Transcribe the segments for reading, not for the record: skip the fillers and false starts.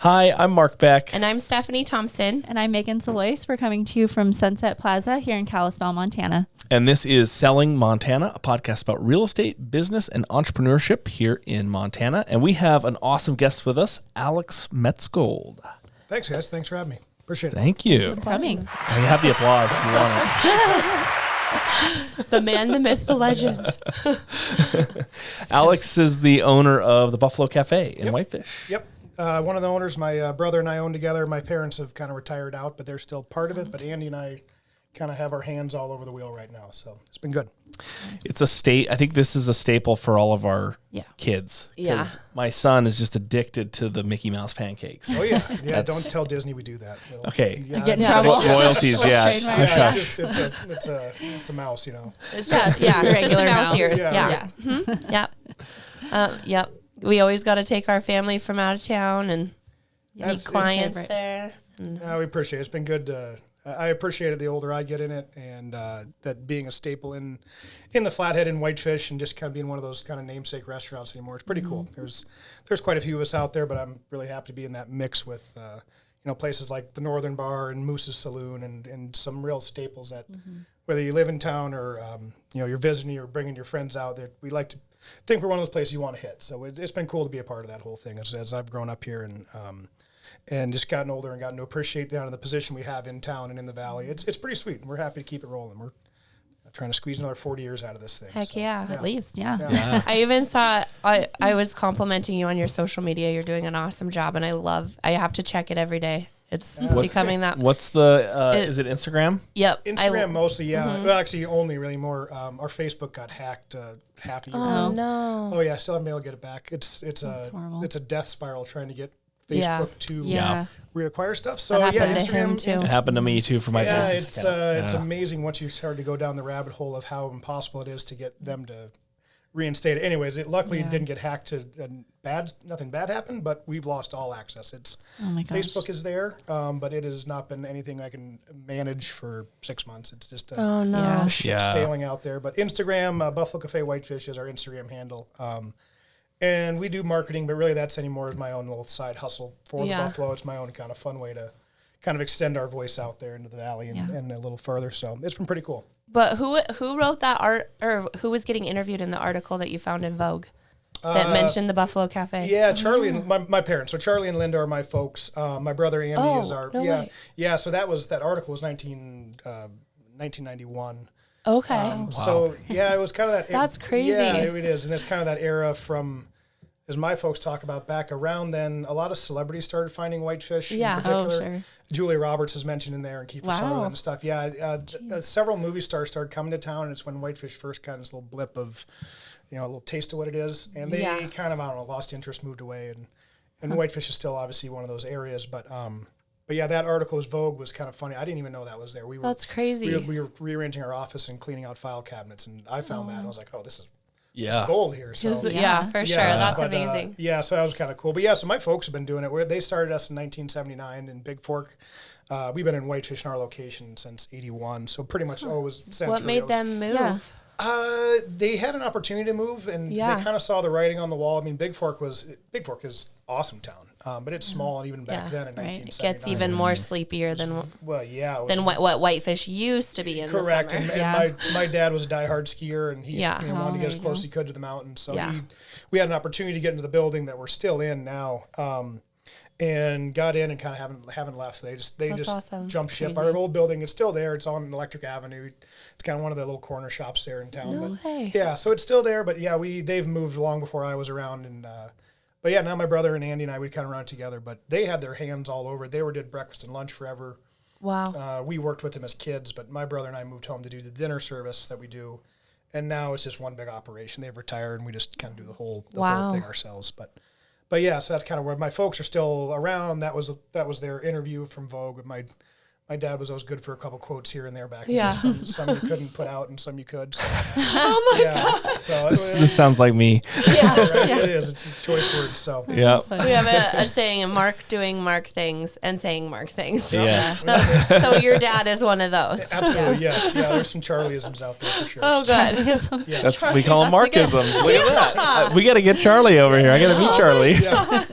Hi, I'm Mark Beck. And I'm Stephanie Thompson. And I'm Megan Salois. We're coming to you from Sunset Plaza here in Kalispell, Montana. And this is Selling Montana, a podcast about real estate, business, and entrepreneurship here in Montana. And we have an awesome guest with us, Alex Maetzold. Thanks, guys. Thanks for having me. Appreciate it. Thank you. Thank you for coming. And you have the applause if you want it. The man, the myth, the legend. Alex is the owner of the Buffalo Cafe in Whitefish. Yep. One of the owners, my brother and I own together. My parents have kind of retired out, but they're still part of it. But Andy and I kind of have our hands all over the wheel right now. So it's been good. It's a I think this is a staple for all of our kids. Yeah. Because my son is just addicted to the Mickey Mouse pancakes. Oh, yeah. Yeah, don't tell Disney we do that. Okay. Yeah, Get in trouble. Royalties, yeah. it's just a mouse, you know. It's just a regular mouse mouse. ears. Yeah. Yeah. Mm-hmm. Yep. Yep. We always got to take our family from out of town and meet clients there. Yeah, we appreciate it. It's been good. I appreciate it the older I get in it, and that being a staple in the Flathead and Whitefish, and just kind of being one of those kind of namesake restaurants anymore. It's pretty cool. There's quite a few of us out there, but I'm really happy to be in that mix with places like the Northern Bar and Moose's Saloon and some real staples that whether you live in town or you're visiting or bringing your friends out there, we like to think we're one of those places you want to hit. So it's been cool to be a part of that whole thing as I've grown up here and just gotten older and gotten to appreciate the position we have in town and in the valley. It's pretty sweet, and we're happy to keep it rolling. We're trying to squeeze another 40 years out of this thing. Heck yeah. At least, yeah. I even saw, I was complimenting you on your social media. You're doing an awesome job, and I have to check it every day. It's becoming that. What's the, is it Instagram? Yep. Instagram mostly, yeah. Mm-hmm. Well, actually, only really more. Our Facebook got hacked half a year ago. Oh, no. Oh, yeah, still haven't been able to get it back. It's a death spiral trying to get Facebook to reacquire stuff. So, that happened to him, too. It happened to me, too, for my business. It's amazing once you start to go down the rabbit hole of how impossible it is to get them to reinstate it. Anyways, it luckily didn't get hacked nothing bad happened, but we've lost all access. Facebook is there, but it has not been anything I can manage for 6 months. It's just a ship sailing out there. But Instagram, Buffalo Cafe Whitefish is our Instagram handle. And we do marketing, but really that's anymore as my own little side hustle for the Buffalo. It's my own kind of fun way to kind of extend our voice out there into the valley and a little further. So it's been pretty cool. But who wrote that art, or who was getting interviewed in the article that you found in Vogue that mentioned the Buffalo Cafe? Yeah, Charlie and my parents. So Charlie and Linda are my folks. My brother Andy is our way. Yeah. So that article was 1991. Okay. Wow. So it was kind of that. That's crazy. Yeah, it is, and it's kind of that era from. As my folks talk about back around then, a lot of celebrities started finding whitefish. Yeah. In particular. Oh, sure. Julia Roberts is mentioned in there, and Kiefer Sutherland and stuff. Yeah, several movie stars started coming to town, and it's when Whitefish first got this little blip of, a little taste of what it is, and they kind of lost interest, moved away, and Whitefish is still obviously one of those areas, but yeah, that article Vogue was kind of funny. I didn't even know that was there. That's crazy. We were rearranging our office and cleaning out file cabinets, and I found that, and I was like, oh, this is. Yeah. It's gold here. So. For sure. That's amazing. So that was kind of cool. But so my folks have been doing it. They started us in 1979 in Big Fork. We've been in Whitefish in our location since 81. So pretty much always since. What made them move? Yeah. They had an opportunity to move, and they kind of saw the writing on the wall. I mean, Big Fork is awesome town, but it's small, and even back then in 1979. It gets even more sleepier than what Whitefish used to be in correct. the summer. And my dad was a diehard skier, and he wanted to get as close as he could to the mountains. So we had an opportunity to get into the building that we're still in now. And got in and kind of haven't left. So they just awesome. Jumped ship. Our old building is still there. It's on Electric Avenue. It's kind of one of the little corner shops there in town. No way. Yeah, so it's still there. But they've moved long before I was around. And now my brother and Andy and I, we kind of run it together. But they had their hands all over. They did breakfast and lunch forever. Wow. We worked with them as kids, but my brother and I moved home to do the dinner service that we do. And now it's just one big operation. They've retired, and we just kind of do the whole thing ourselves. But so that's kind of where my folks are still around. That was their interview from Vogue. My dad was always good for a couple quotes here and there back then. Some you couldn't put out and some you could. So. Oh my God. So this sounds like me. Yeah. It is. It's a choice word. So yeah. We have a saying, Mark doing Mark things and saying Mark things. Yes. So your dad is one of those. Absolutely, yes. Yeah, there's some Charlieisms out there for sure. Oh, good. Yeah. We call them Markisms. Look at that. We got to get Charlie over here. I got to meet Charlie. Yeah.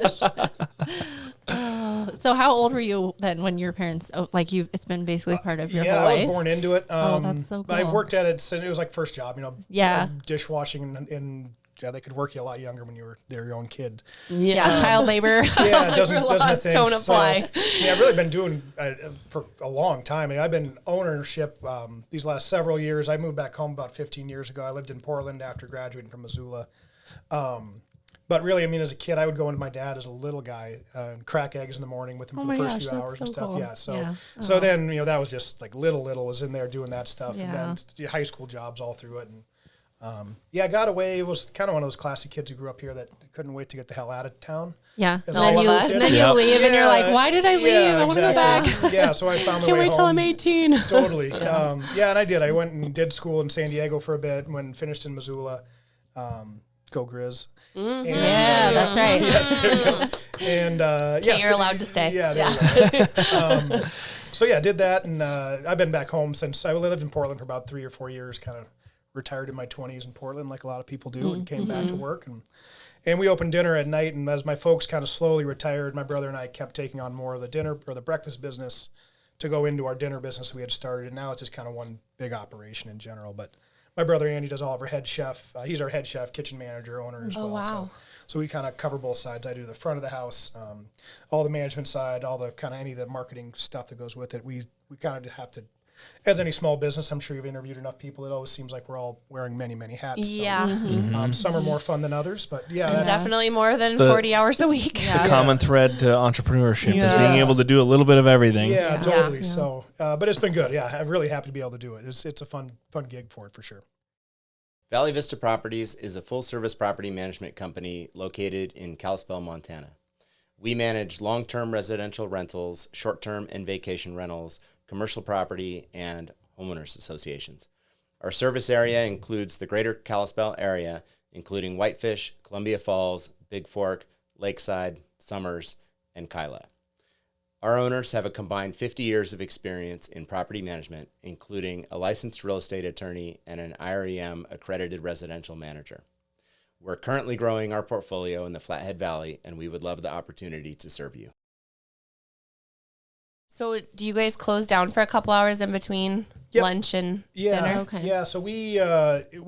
So how old were you then when your parents, it's been basically part of your whole I life? was born into it. That's so cool. I've worked at it since it was like first job, Yeah. Dishwashing and they could work you a lot younger when they're your own kid. Yeah, child labor. Yeah, it doesn't don't apply. I've really been doing for a long time. I've been ownership these last several years. I moved back home about 15 years ago. I lived in Portland after graduating from Missoula. But really, as a kid, I would go into my dad as a little guy and crack eggs in the morning with him for the first few hours and stuff. Cool. So then, that was just like little was in there doing that stuff. Yeah. And then high school jobs all through it. And I got away. It was kind of one of those classy kids who grew up here that couldn't wait to get the hell out of town. Yeah. As And then all you, of us. and then you leave and you're like, why did I leave? I want to go back. Yeah, so I found my Can't way wait till home. I'm 18. Totally. And I did. I went and did school in San Diego for a bit and when finished in Missoula. Go Grizz. And, That's right. Yes, there you go. And You're allowed to stay. Yeah. So did that, and I've been back home since I lived in Portland for about 3 or 4 years. Kind of retired in my 20s in Portland, like a lot of people do, and came back to work. And we opened dinner at night. And as my folks kind of slowly retired, my brother and I kept taking on more of the dinner or the breakfast business to go into our dinner business we had started. And now it's just kind of one big operation in general, but. My brother Andy does all of our head chef. He's our head chef, kitchen manager, owner as well. Oh, wow. So we kind of cover both sides. I do the front of the house, all the management side, all the kind of any of the marketing stuff that goes with it. We kind of have to, as any small business, I'm sure you've interviewed enough people. It always seems like we're all wearing many, many hats. Yeah. So, some are more fun than others, but that's Definitely more than 40 hours a week. The common thread to entrepreneurship is being able to do a little bit of everything. Yeah, totally. Yeah. So, but it's been good. Yeah, I'm really happy to be able to do it. It's a fun gig for it for sure. Valley Vista Properties is a full-service property management company located in Kalispell, Montana. We manage long-term residential rentals, short-term and vacation rentals, commercial property, and homeowners associations. Our service area includes the greater Kalispell area, including Whitefish, Columbia Falls, Big Fork, Lakeside, Summers, and Kyla. Our owners have a combined 50 years of experience in property management, including a licensed real estate attorney and an IREM accredited residential manager. We're currently growing our portfolio in the Flathead Valley, and we would love the opportunity to serve you. So do you guys close down for a couple hours in between lunch and dinner? Okay. Yeah, so we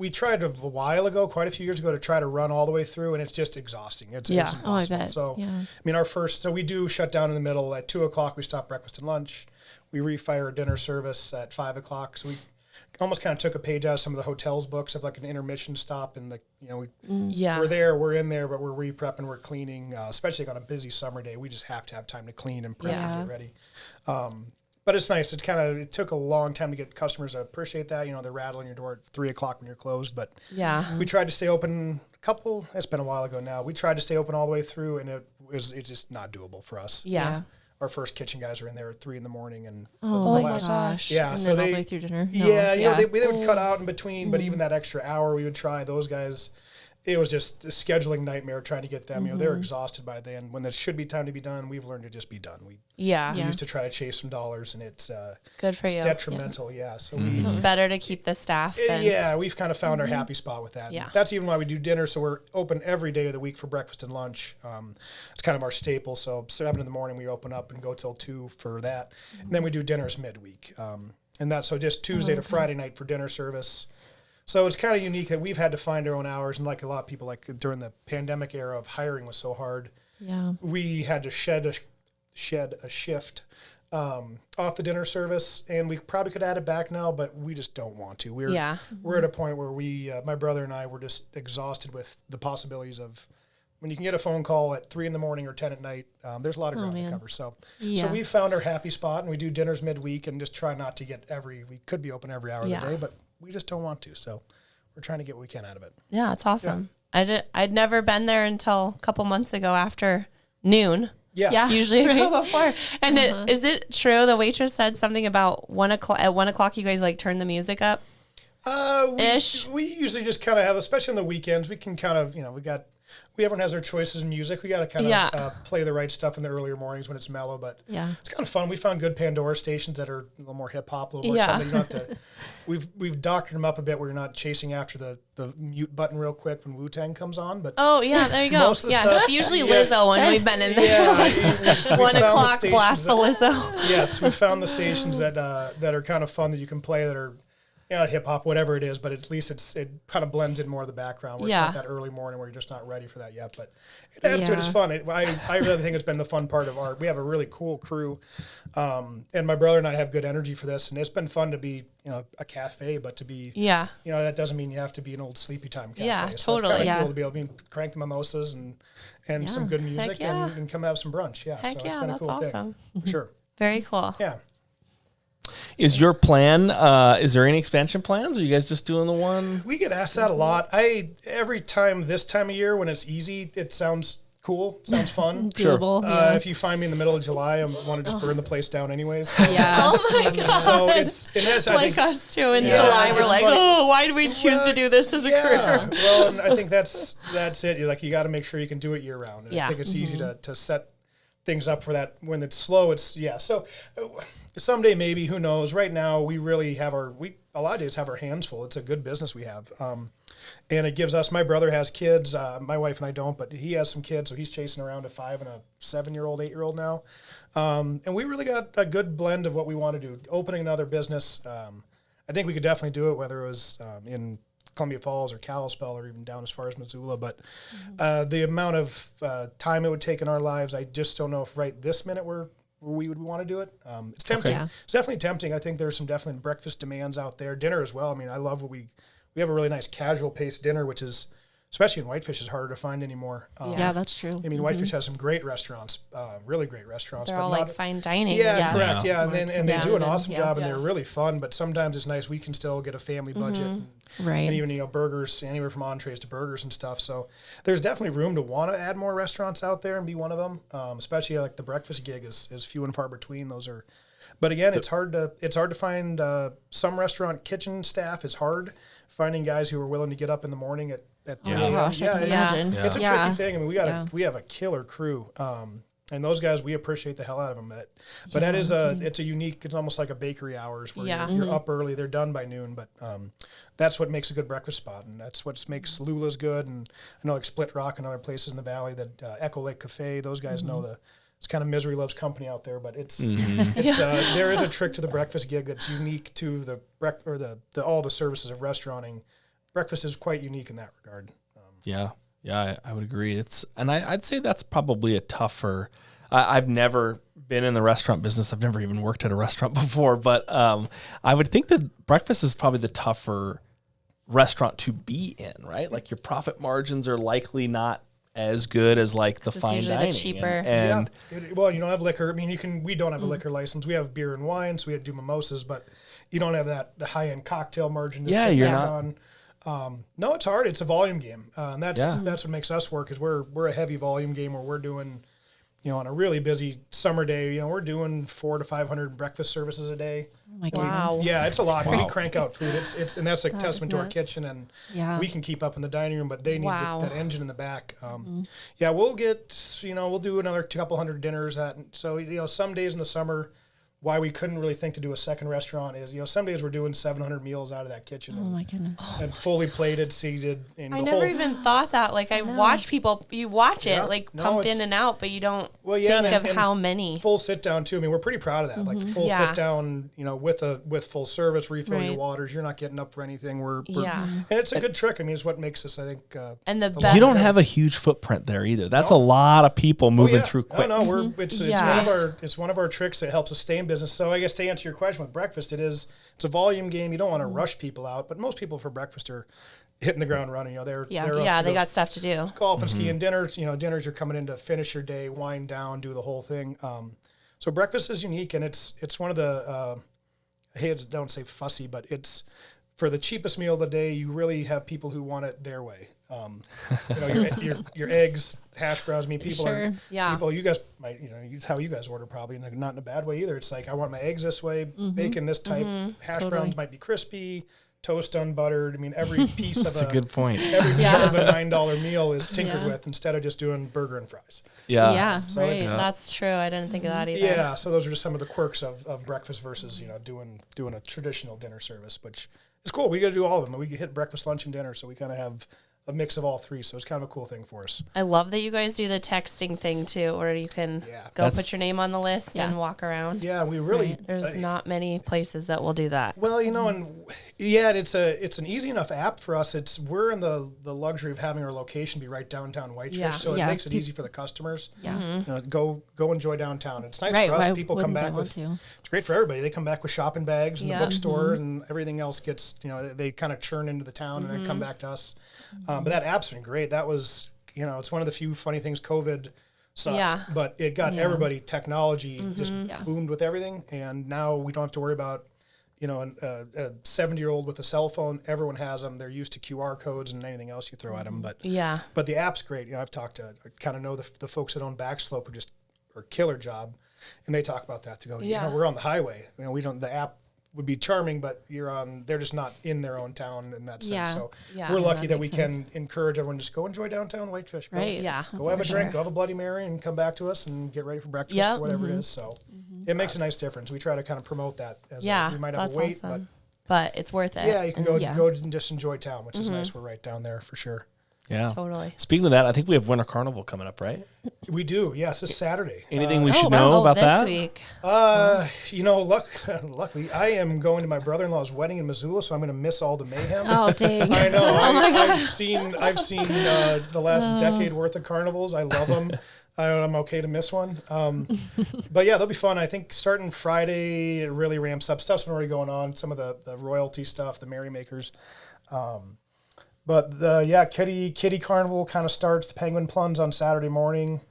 tried a while ago, quite a few years ago, to try to run all the way through, and it's just exhausting. It's impossible. I bet. So, so we do shut down in the middle. At 2 o'clock, we stop breakfast and lunch. We refire a dinner service at 5 o'clock. So we almost kind of took a page out of some of the hotel's books of like an intermission stop, and we're there, we're in there, but we're re-prepping, we're cleaning, especially on a busy summer day. We just have to have time to clean and prep and get ready. But it's nice. It took a long time to get customers to appreciate that. They're rattling your door at 3 o'clock when you're closed, but we tried to stay open it's been a while ago now. We tried to stay open all the way through, and it's just not doable for us. Yeah. Our first kitchen guys are in there at 3 a.m. and Oh my gosh. Yeah. And So then all the way through dinner. They would cut out in between, but even that extra hour we would try those guys. It was just a scheduling nightmare trying to get them. They're exhausted by then. When there should be time to be done, we've learned to just be done. We used to try to chase some dollars, and it's good for you. Detrimental. Yeah. So it's better to keep the staff. We've kind of found our happy spot with that. Yeah. That's even why we do dinner. So we're open every day of the week for breakfast and lunch. It's kind of our staple. So 7 in the morning we open up and go till 2 for that, and then we do dinners midweek. And that's so just Tuesday to Friday night for dinner service. So it's kind of unique that we've had to find our own hours, and like a lot of people, like during the pandemic era of hiring was so hard, we had to shed a shift off the dinner service, and we probably could add it back now, but we just don't want to. We're at a point where my brother and I were just exhausted with the possibilities of when you can get a phone call at 3 a.m. or 10 p.m. There's a lot of ground to cover. So we found our happy spot, and we do dinners midweek and just try not to get we could be open every hour of the day, but we just don't want to. So we're trying to get what we can out of it. Yeah, it's awesome. Yeah. I'd never been there until a couple months ago after noon. Yeah. Usually I go before. And is it true the waitress said something about 1 o'clock? At 1 o'clock you guys like turn the music up? We usually just kind of have, especially on the weekends, we can kind of, we got everyone has their choices in music. We got to kind of play the right stuff in the earlier mornings when it's mellow, but it's kind of fun. We found good Pandora stations that are a little more hip hop, a little more something. You don't have to. We've doctored them up a bit where you're not chasing after the mute button real quick when Wu-Tang comes on. But there you go. Most of the stuff, it's usually Lizzo when we've been in there. 1 o'clock blast the Lizzo. Yes, we found the stations that are kind of fun that you can play that are hip hop, whatever it is, but at least it kind of blends in more of the background where it's not that early morning where you're just not ready for that yet. But it adds to it. It's fun. I really think it's been the fun part of we have a really cool crew. And my brother and I have good energy for this, and it's been fun to be, a cafe, but to be, that doesn't mean you have to be an old sleepy time cafe. Yeah, so totally. It's kind of cool to be able to crank the mimosas and some good music and come have some brunch. Yeah. Heck so it's been a cool awesome. thing. Sure. Very cool. Yeah. Is your plan, is there any expansion plans? Or are you guys just doing the one? We get asked that a lot. Every time this time of year when it's easy, it sounds cool, sounds fun. Doable. If you find me in the middle of July, I want to just burn the place down anyways. So. Oh my God. So it's like us too in July. We're like, funny. Why did we choose to do this as a career? Well, and I think that's it. You got to make sure you can do it year round. And I think it's easy to set things up for that. When it's slow, so someday maybe, who knows. Right now we really have a lot of days have our hands full. It's a good business we have, and it gives us, my brother has kids, my wife and I don't, but he has some kids, so he's chasing around a 5 and a 7-year-old, 8-year-old now, and we really got a good blend of what we want to do. Opening another business, I think we could definitely do it, whether it was in Columbia Falls or Kalispell or even down as far as Missoula, but the amount of time it would take in our lives, I just don't know if right this minute we would want to do it. It's tempting. Okay. It's definitely tempting. I think there's some definitely breakfast demands out there. Dinner as well. I mean, I love what we have a really nice casual paced dinner, which is, especially in Whitefish, is harder to find anymore. Yeah, that's true. I mean, Whitefish has some great restaurants, really great restaurants. They're all like fine dining. Yeah, correct. Yeah, and they do an awesome job, and they're really fun. But sometimes it's nice we can still get a family budget, and even burgers, anywhere from entrees to burgers and stuff. So there's definitely room to want to add more restaurants out there and be one of them. Especially like the breakfast gig is few and far between. Those are. But again, it's hard to find some restaurant kitchen staff. It's hard finding guys who are willing to get up in the morning at 3 a.m. Gosh, I can imagine. It's a tricky thing. I mean, we have a killer crew, and those guys, we appreciate the hell out of them. But that is it's a unique. It's almost like a bakery hours where you're up early. They're done by noon, but that's what makes a good breakfast spot, and that's what makes Lula's good. And I know like Split Rock and other places in the valley, that Echo Lake Cafe. Those guys know it's kind of misery loves company out there, but it's there is a trick to the breakfast gig that's unique to the all the services of restauranting. Breakfast is quite unique in that regard. I would agree. I'd say that's probably a tougher. I've never been in the restaurant business. I've never even worked at a restaurant before, but I would think that breakfast is probably the tougher restaurant to be in, right? Like your profit margins are likely not as good as like the fine dining. It's usually the cheaper. And well, you don't have liquor. I mean, we don't have a liquor license. We have beer and wine, so we do mimosas, but you don't have the high end cocktail margin. You're not on. No, it's hard. It's a volume game, and that's what makes us work. Is we're a heavy volume game where we're doing, on a really busy summer day, we're doing 400 to 500 breakfast services a day. Oh my goodness. Yeah, it's a lot. We crank out food. It's and that's a testament to our kitchen, and we can keep up in the dining room, but they need that engine in the back. We'll get, we'll do another couple hundred dinners. So some days in the summer, why we couldn't really think to do a second restaurant is, some days we're doing 700 meals out of that kitchen. Oh my goodness. And fully plated, seated. And I never even thought that. Like I watch people, you watch it pump in and out, but you don't think of how many. Full sit down too. I mean, we're pretty proud of that. Like full sit down, with full service, refill your waters. You're not getting up for anything. And it's a good trick. I mean, it's what makes us, I think. And the best. You don't have a huge footprint there either. That's a lot of people moving through quick. No, it's one of our tricks that helps us stay in business. So I guess to answer your question with breakfast, it's a volume game. You don't want to rush people out, but most people for breakfast are hitting the ground running. They got stuff to do. Golf and ski and dinners. Dinners are coming in to finish your day, wind down, do the whole thing. So breakfast is unique, and it's one of the I don't say fussy, but it's for the cheapest meal of the day. You really have people who want it their way. Your eggs, hash browns. I mean, people you guys might, use how you guys order probably, and not in a bad way either. It's like, I want my eggs this way, bacon this type, hash browns might be crispy, toast unbuttered. I mean, every piece of That's a good point. every piece of a $9 meal is tinkered with instead of just doing burger and fries. Yeah, So right. it's- That's true. I didn't think of that either. Yeah, so those are just some of the quirks of breakfast versus doing a traditional dinner service, which is cool. We got to do all of them. We hit breakfast, lunch, and dinner, so we kind of have a mix of all three. So it's kind of a cool thing for us. I love that you guys do the texting thing too, where you can go That's- put your name on the list and walk around. Yeah, we really. There's not many places that will do that. Well, it's an easy enough app for us. We're in the luxury of having our location be right downtown Whitefish, so it makes it easy for the customers. Yeah. Go enjoy downtown. It's nice Right. for us. Why People come wouldn't they back want with. to? It's great for everybody. They come back with shopping bags and the Yeah. bookstore and everything else gets. They kind of churn into the town and then come back to us. But that app's been great. That was it's one of the few funny things COVID sucked. Yeah. But it got everybody. Technology just Yeah. boomed with everything, and now we don't have to worry about. A 70-year-old with a cell phone, everyone has them. They're used to QR codes and anything else you throw at them. But the app's great. I kind of know the folks that own Backslope who just are killer job, and they talk about that to go. We're on the highway. We don't. The app would be charming, but they're just not in their own town in that sense. Yeah. So Yeah. we're lucky That that we makes can encourage everyone to just go enjoy downtown Whitefish. Go, Right. Yeah. Go have a drink, go have a Bloody Mary, and come back to us and get ready for breakfast Yep. or whatever it is. So it makes a nice difference. We try to kind of promote that. We might have that's a wait, awesome. But it's worth it. but you can go Yeah. go and just enjoy town, which is nice. We're right down there for sure. Yeah. Totally. Speaking of that, I think we have Winter Carnival coming up, right? We do, yes. This Saturday. Anything we should know about this that? week. Luckily, I am going to my brother-in-law's wedding in Missoula, so I'm going to miss all the mayhem. Oh, dang. I know. I've seen the last decade worth of carnivals. I love them. I'm okay to miss one. But yeah, they'll be fun. I think starting Friday, it really ramps up. Stuff's been already going on. Some of the royalty stuff, the merrymakers. But Kitty Carnival kind of starts. The Penguin Plunge on Saturday morning.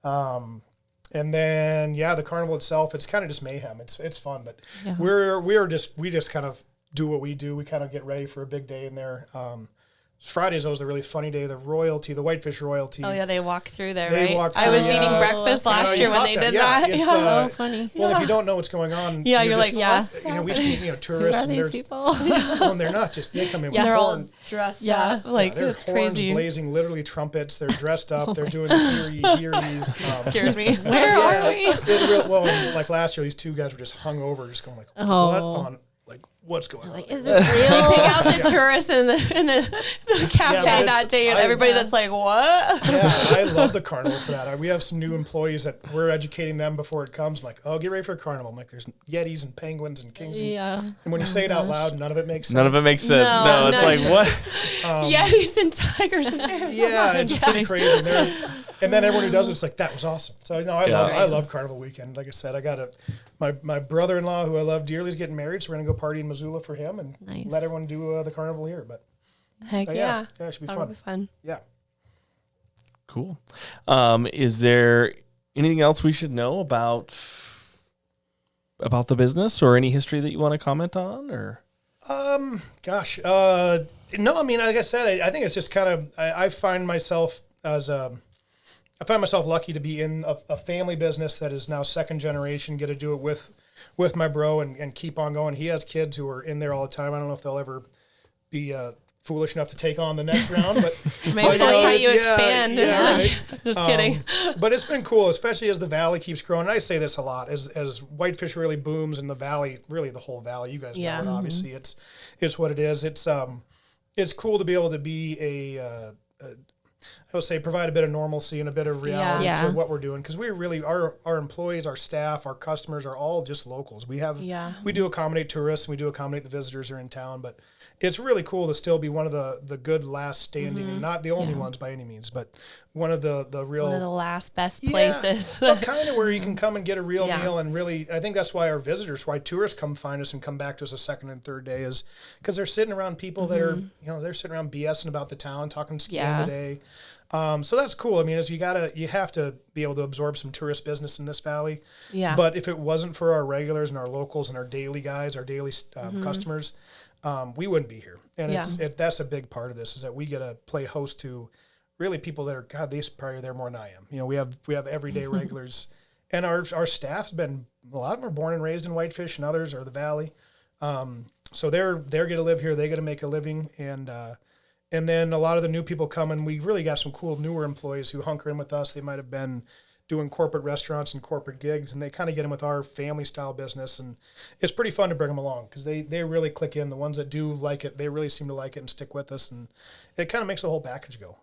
And then the carnival itself, it's kind of just mayhem. It's fun, but we just kind of do what we do. We kind of get ready for a big day in there. Friday's always a really funny day. The Whitefish royalty. Oh yeah, they walk through there, They right? walk I was through, eating breakfast last year when they did that. It's, Oh, funny. Well, if you don't know what's going on, You're just, like, Yes. we've seen Who tourists are and these there's people? well, and they're not just they come in with They're all horn. dressed Yeah. up. Like They're it's horns crazy. blazing, literally trumpets. They're dressed up. They're doing the hear-these. Scared me. Where are we? And like last year, these two guys were just hung over, just going like, what's going on? Like, is this Pick real? out the tourists in the cafe but that day, and I- everybody that's like, what? Yeah, I love the carnival for that. We have some new employees that we're educating them before it comes. I'm like, get ready for a carnival. I'm like, there's Yetis and penguins and kings. Yeah. And when you say it out loud, none of it makes sense. None of it makes sense. No, No, it's no. like what? Yetis and tigers and bears. Yeah, it's pretty crazy. And then everyone who does it's like, that was awesome. So I love Carnival Weekend. Like I said, I got my brother-in-law who I love dearly is getting married, so we're gonna go party in Missoula for him and Nice. let everyone do the carnival here. But Heck yeah. it should be That'll fun. be fun. Yeah. Cool. Is there anything else we should know about the business or any history that you want to comment on or? Gosh, no. I mean, like I said, I think it's just kind of. I find myself lucky to be in a family business that is now second generation. Get to do it with my bro and keep on going. He has kids who are in there all the time. I don't know if they'll ever be foolish enough to take on the next round, but Maybe that's how you expand. right. Just kidding. But it's been cool, especially as the valley keeps growing. And I say this a lot as Whitefish really booms in the valley, really the whole valley. You guys know it. Obviously, it's what it is. It's cool to be able to be I would say provide a bit of normalcy and a bit of reality to what we're doing, because we really our employees, our staff, our customers are all just locals. We do accommodate tourists and we do accommodate the visitors who are in town, but it's really cool to still be one of the good last standing, and not the only ones by any means, but one of the real One of the last best places. but kind of where you can come and get a real meal. And really, I think that's why why tourists come find us and come back to us a second and third day, is because they're sitting around people that are, they're sitting around BSing about the town, talking skiing today. So that's cool. I mean, you have to be able to absorb some tourist business in this valley. Yeah. But if it wasn't for our regulars and our locals and our daily guys, our daily customers, we wouldn't be here. And that's a big part of this, is that we get to play host to really people that are, they're probably there more than I am. We have everyday regulars, and our staff's been, a lot of them are born and raised in Whitefish, and others are the valley. So they're going to live here. They're going to make a living. And then a lot of the new people come, and we really got some cool newer employees who hunker in with us. They might have been doing corporate restaurants and corporate gigs, and they kind of get in with our family style business. And it's pretty fun to bring them along because they really click in. The ones that do like it, they really seem to like it and stick with us. And it kind of makes the whole package go.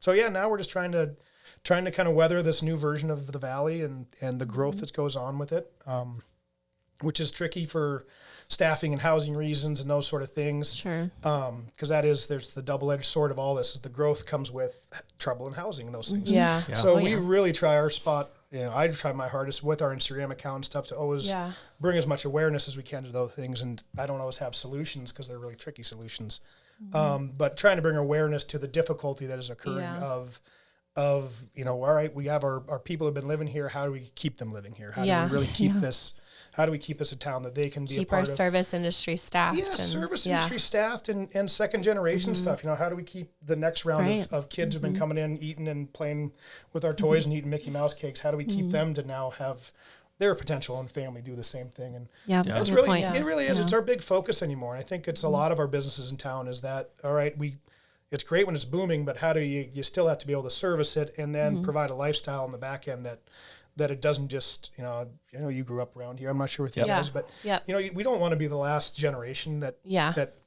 So yeah, now we're just trying to kind of weather this new version of the Valley and the growth that goes on with it, which is tricky for staffing and housing reasons and those sort of things. Sure. Because there's the double-edged sword of all this is the growth comes with trouble in housing and those things. Yeah. So we really try our spot. I try my hardest with our Instagram account and stuff to always bring as much awareness as we can to those things. And I don't always have solutions because they're really tricky solutions. But trying to bring awareness to the difficulty that is occurring of all right, we have our people have been living here. How do we keep them living here? How do we really keep this? How do we keep this a town that they can be keep a part our of? service industry staffed? Service industry staffed and second generation stuff. How do we keep the next round of kids who've been coming in, eating and playing with our toys and eating Mickey Mouse cakes? How do we keep them to now have their potential and family do the same thing? And that's really, point. it really is. It's our big focus anymore. And I think it's a lot of our businesses in town is that, all right, it's great when it's booming, but how do you still have to be able to service it and then provide a lifestyle on the back end that it doesn't just, you grew up around here. I'm not sure with you guys, but we don't want to be the last generation that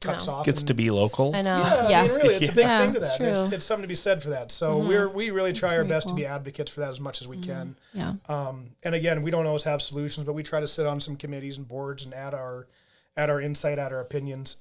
cuts off. Gets to be local. I know. I mean, really, it's a big thing to that. It's it's something to be said for that. So we really try our best to be advocates for that as much as we can. Yeah. And again, we don't always have solutions, but we try to sit on some committees and boards and add our insight, add our opinions.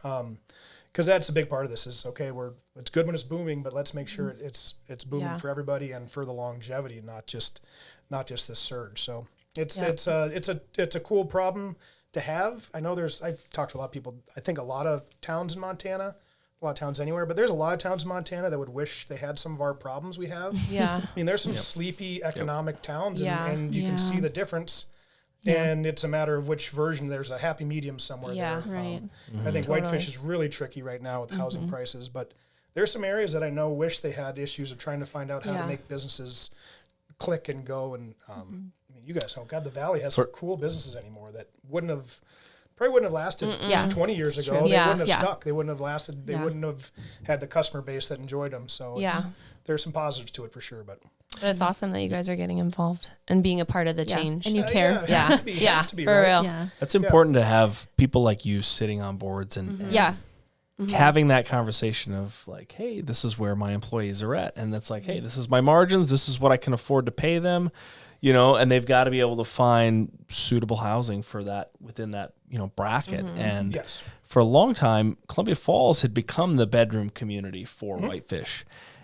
Because that's a big part of this is, okay, it's good when it's booming, but let's make sure it's booming for everybody and for the longevity, not just this surge. So it's a cool problem to have. I know I've talked to a lot of people. I think a lot of towns in Montana, a lot of towns anywhere, but there's a lot of towns in Montana that would wish they had some of our problems we have. Yeah. I mean, there's some sleepy economic towns and you can see the difference. And it's a matter of which version. There's a happy medium somewhere there. Right. I think Whitefish is really tricky right now with housing prices, but there's some areas that I know wish they had issues of trying to find out how to make businesses click and go. And I mean, you guys know, God, the Valley has some cool businesses anymore that probably wouldn't have lasted 20 years ago. They wouldn't have stuck. They wouldn't have lasted. They wouldn't have had the customer base that enjoyed them. So there's some positives to it for sure. But it's awesome that you guys are getting involved and being a part of the change. And you care. Have to be, for right? real. Yeah. That's important to have people like you sitting on boards and having that conversation of like, hey, this is where my employees are at. And that's like, hey, this is my margins. This is what I can afford to pay them, and they've got to be able to find suitable housing for that within that, bracket. And for a long time, Columbia Falls had become the bedroom community for Whitefish.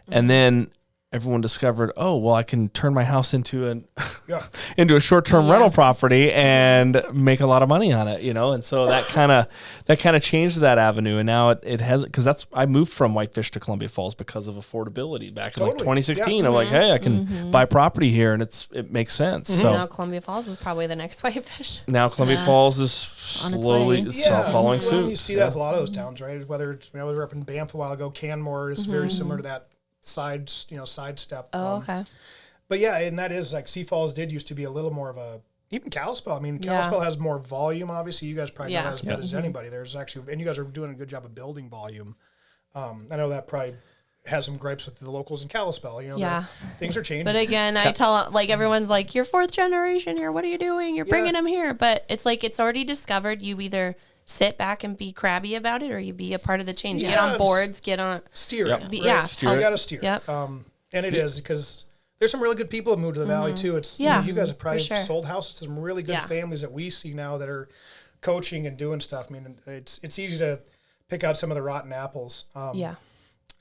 And then everyone discovered, oh, well, I can turn my house into a short-term rental property and make a lot of money on it, And so that kind of changed that avenue, and now it has, because I moved from Whitefish to Columbia Falls because of affordability back in 2016. I'm like, hey, I can buy property here, and it makes sense. So now Columbia Falls is probably the next Whitefish. Now Columbia Falls is slowly following suit. Well, you see that with a lot of those towns, right? Whether it's, we were up in Banff a while ago, Canmore is very similar to that sidestep. Oh, okay. But yeah, and that is like Sioux Falls used to be a little more of a, even Kalispell. I mean, Kalispell has more volume, obviously. You guys probably know that as good as anybody. There's actually, and you guys are doing a good job of building volume. I know that probably has some gripes with the locals in Kalispell. Things are changing. But again, I tell, everyone's like, you're fourth generation here. What are you doing? You're bringing them here. But it's like, it's already discovered. You either sit back and be crabby about it, or you be a part of the change. Get on boards, steer. Yep. You got to steer. Yep. And it is, because there's some really good people that moved to the Valley too. It's you guys have probably sold houses to some really good families that we see now that are coaching and doing stuff. I mean, it's easy to pick out some of the rotten apples.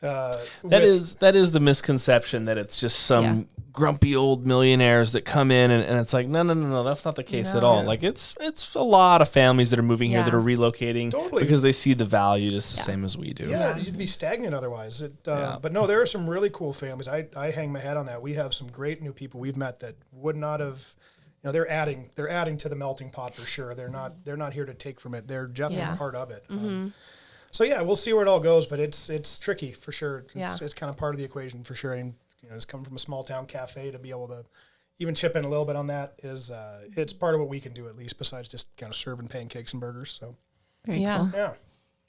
That is the misconception that it's just some grumpy old millionaires that come in and it's like, no, that's not the case at all. Yeah. Like it's a lot of families that are moving here that are relocating because they see the value just the same as we do. Yeah, you'd be stagnant otherwise. But no, there are some really cool families. I hang my hat on that. We have some great new people we've met that would not have, they're adding to the melting pot for sure. They're not here to take from it. They're definitely part of it. So yeah, we'll see where it all goes, but it's tricky for sure. It's kind of part of the equation for sure. And it's coming from a small town cafe to be able to even chip in a little bit on that is it's part of what we can do at least, besides just kind of serving pancakes and burgers. So Very Yeah. cool. Yeah.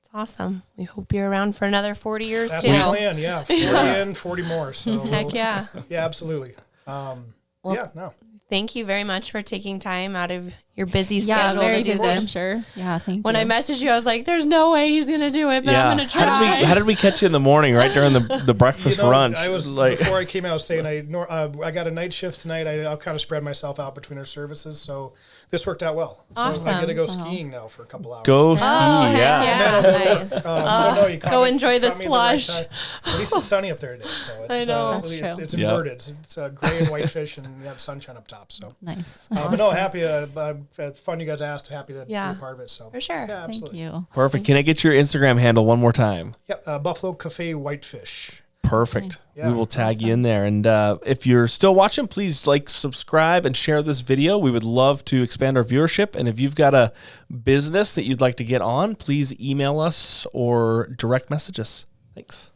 It's awesome. We hope you're around for another 40 years That's too. the plan. Yeah. 40 in, 40 more. So Heck yeah. Yeah, absolutely. Yeah, no. Thank you very much for taking time out of your busy Yeah, schedule very to do busy, I'm this. sure. Yeah, thank When you. I messaged you, I was like, there's no way he's going to do it, but I'm going to try. How did we catch you in the morning, right during the breakfast brunch? I was like, before I came out, I was saying I got a night shift tonight. I'll kind of spread myself out between our services, so this worked out So I Awesome. get to go skiing now for a couple hours. go ski, Oh, heck yeah. Nice. So no, you caught Go me- enjoy the caught me at right slush. time. At least it's sunny up there today, so I it's, know. That's it's true. Yeah. inverted. It's gray and whitefish, and you have sunshine up top. So, Nice. but no, happy. Fun you guys asked. Happy to Yeah. be a part of it. So For sure. yeah, Thank absolutely. you. Perfect. Can I get your Instagram handle one more time? Yep, Buffalo Cafe Whitefish. Perfect. Yeah. We will tag you in there. And if you're still watching, please like, subscribe, and share this video. We would love to expand our viewership. And if you've got a business that you'd like to get on, please email us or direct message us. Thanks.